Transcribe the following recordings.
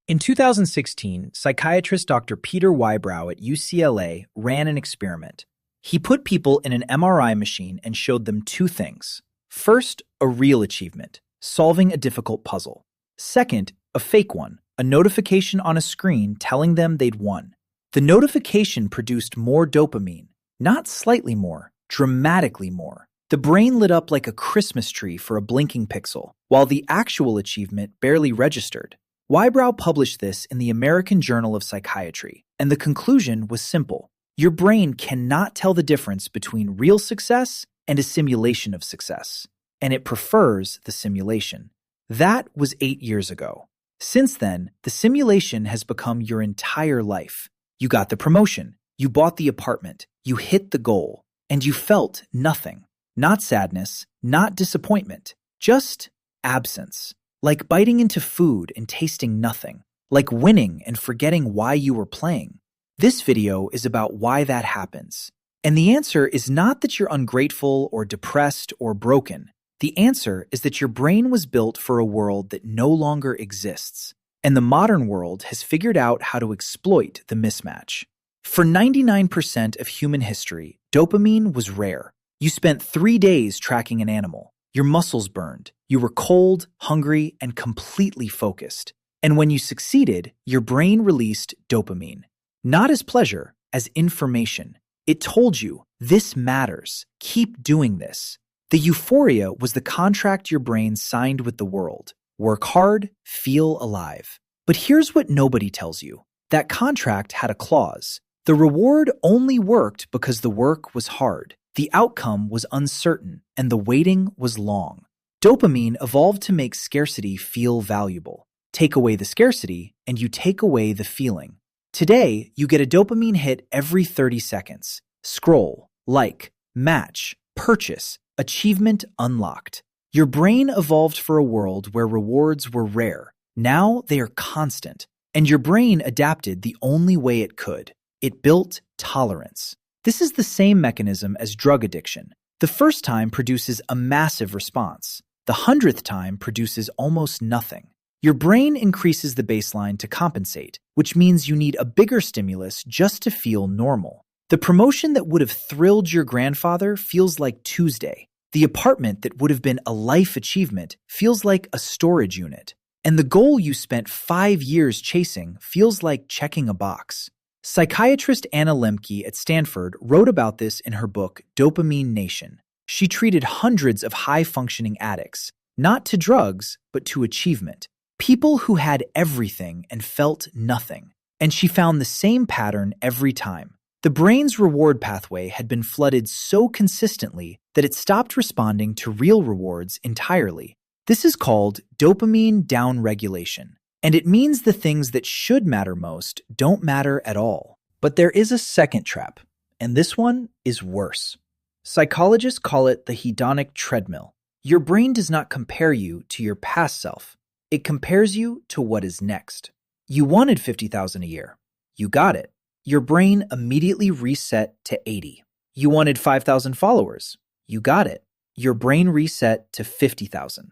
In 2016, psychiatrist Dr. Peter Wybrow at UCLA ran an experiment. He put people in an MRI machine and showed them two things. First, a real achievement, solving a difficult puzzle. Second, a fake one, a notification on a screen telling them they'd won. The notification produced more dopamine, not slightly more, dramatically more. The brain lit up like a Christmas tree for a blinking pixel, while the actual achievement barely registered. Wybrow published this in the American Journal of Psychiatry, and the conclusion was simple. Your brain cannot tell the difference between real success and a simulation of success, and it prefers the simulation. That was 8 years ago. Since then, the simulation has become your entire life. You got the promotion, you bought the apartment, you hit the goal, and you felt nothing. Not sadness, not disappointment, just absence. Like biting into food and tasting nothing. Like winning and forgetting why you were playing. This video is about why that happens. And the answer is not that you're ungrateful or depressed or broken. The answer is that your brain was built for a world that no longer exists. And the modern world has figured out how to exploit the mismatch. For 99% of human history, dopamine was rare. You spent 3 days tracking an animal. Your muscles burned. You were cold, hungry, and completely focused. And when you succeeded, your brain released dopamine. Not as pleasure, as information. It told you, this matters. Keep doing this. The euphoria was the contract your brain signed with the world. Work hard, feel alive. But here's what nobody tells you. That contract had a clause. The reward only worked because the work was hard. The outcome was uncertain, and the waiting was long. Dopamine evolved to make scarcity feel valuable. Take away the scarcity, and you take away the feeling. Today, you get a dopamine hit every 30 seconds. Scroll, like, match, purchase, achievement unlocked. Your brain evolved for a world where rewards were rare. Now they are constant. And your brain adapted the only way it could. It built tolerance. This is the same mechanism as drug addiction. The first time produces a massive response. The 100th time produces almost nothing. Your brain increases the baseline to compensate, which means you need a bigger stimulus just to feel normal. The promotion that would have thrilled your grandfather feels like Tuesday. The apartment that would have been a life achievement feels like a storage unit. And the goal you spent 5 years chasing feels like checking a box. Psychiatrist Anna Lembke at Stanford wrote about this in her book, Dopamine Nation. She treated hundreds of high-functioning addicts, not to drugs, but to achievement. People who had everything and felt nothing. And she found the same pattern every time. The brain's reward pathway had been flooded so consistently that it stopped responding to real rewards entirely. This is called dopamine downregulation. And it means the things that should matter most don't matter at all. But there is a second trap, and this one is worse. Psychologists call it the hedonic treadmill. Your brain does not compare you to your past self. It compares you to what is next. You wanted $50,000 a year. You got it. Your brain immediately reset to 80. You wanted 5,000 followers. You got it. Your brain reset to 50,000.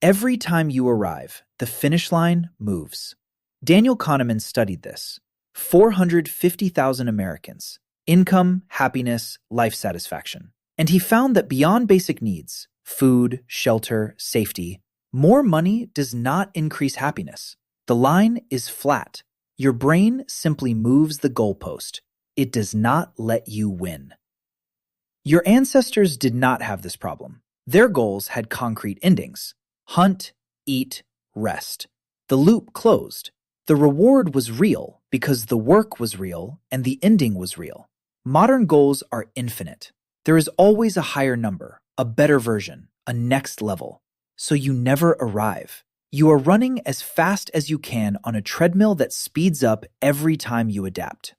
Every time you arrive, the finish line moves. Daniel Kahneman studied this. 450,000 Americans. Income, happiness, life satisfaction. And he found that beyond basic needs, food, shelter, safety, more money does not increase happiness. The line is flat. Your brain simply moves the goalpost. It does not let you win. Your ancestors did not have this problem. Their goals had concrete endings. Hunt, eat, rest. The loop closed. The reward was real because the work was real and the ending was real. Modern goals are infinite. There is always a higher number, a better version, a next level. So you never arrive. You are running as fast as you can on a treadmill that speeds up every time you adapt.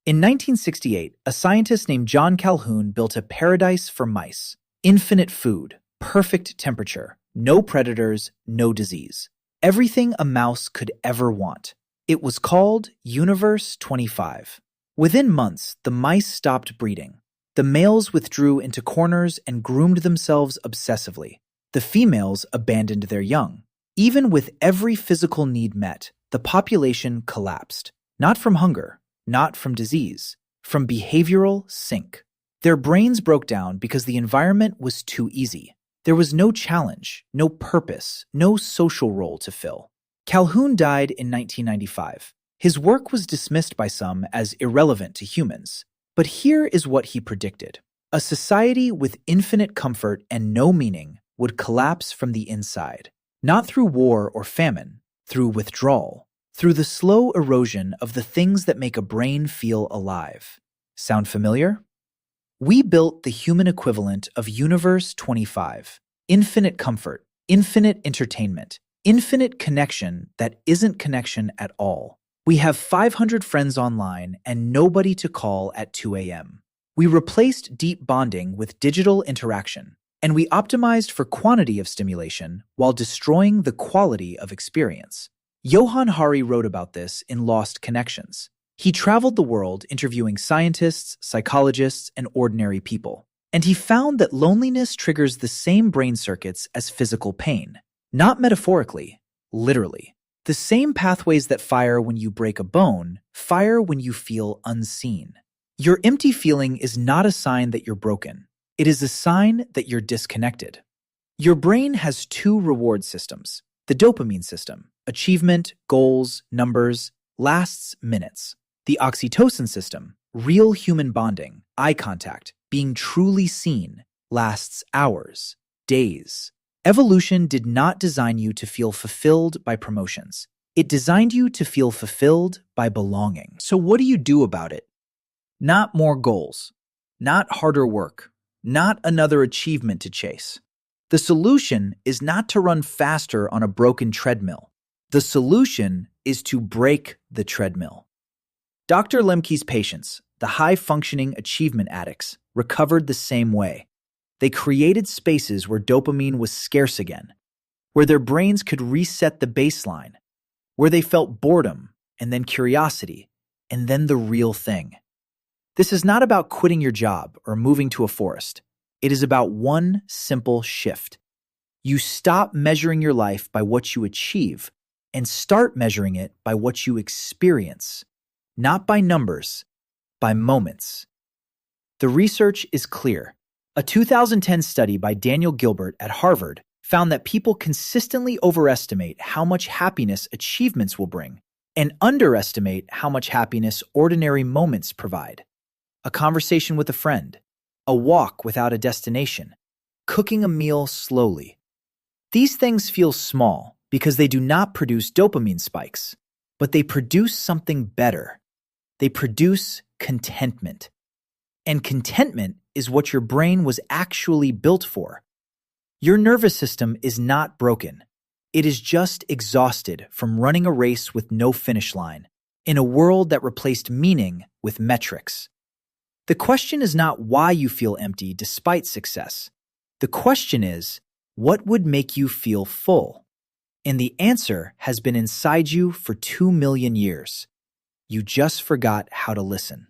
In 1968, a scientist named John Calhoun built a paradise for mice. Infinite food, perfect temperature, no predators, no disease. Everything a mouse could ever want. It was called Universe 25. Within months, the mice stopped breeding. The males withdrew into corners and groomed themselves obsessively. The females abandoned their young. Even with every physical need met, the population collapsed. Not from hunger, not from disease, from behavioral sink. Their brains broke down because the environment was too easy. There was no challenge, no purpose, no social role to fill. Calhoun died in 1995. His work was dismissed by some as irrelevant to humans. But here is what he predicted. A society with infinite comfort and no meaning would collapse from the inside. Not through war or famine, through withdrawal, through the slow erosion of the things that make a brain feel alive. Sound familiar? We built the human equivalent of Universe 25. Infinite comfort, infinite entertainment, infinite connection that isn't connection at all. We have 500 friends online and nobody to call at 2 a.m. We replaced deep bonding with digital interaction, and we optimized for quantity of stimulation while destroying the quality of experience. Johann Hari wrote about this in Lost Connections. He traveled the world interviewing scientists, psychologists, and ordinary people. And he found that loneliness triggers the same brain circuits as physical pain. Not metaphorically, literally. The same pathways that fire when you break a bone fire when you feel unseen. Your empty feeling is not a sign that you're broken. It is a sign that you're disconnected. Your brain has two reward systems. The dopamine system, achievement, goals, numbers, lasts minutes. The oxytocin system, real human bonding, eye contact, being truly seen, lasts hours, days. Evolution did not design you to feel fulfilled by promotions. It designed you to feel fulfilled by belonging. So what do you do about it? Not more goals, not harder work, not another achievement to chase. The solution is not to run faster on a broken treadmill. The solution is to break the treadmill. Dr. Lemke's patients, the high-functioning achievement addicts, recovered the same way. They created spaces where dopamine was scarce again, where their brains could reset the baseline, where they felt boredom, and then curiosity, and then the real thing. This is not about quitting your job or moving to a forest. It is about one simple shift. You stop measuring your life by what you achieve and start measuring it by what you experience. Not by numbers, by moments. The research is clear. A 2010 study by Daniel Gilbert at Harvard found that people consistently overestimate how much happiness achievements will bring and underestimate how much happiness ordinary moments provide. A conversation with a friend, a walk without a destination, cooking a meal slowly. These things feel small because they do not produce dopamine spikes, but they produce something better. They produce contentment. And contentment is what your brain was actually built for. Your nervous system is not broken. It is just exhausted from running a race with no finish line in a world that replaced meaning with metrics. The question is not why you feel empty despite success. The question is, what would make you feel full? And the answer has been inside you for 2 million years. You just forgot how to listen.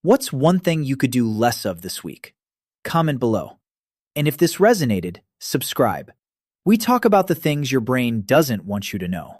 What's one thing you could do less of this week? Comment below. And if this resonated, subscribe. We talk about the things your brain doesn't want you to know.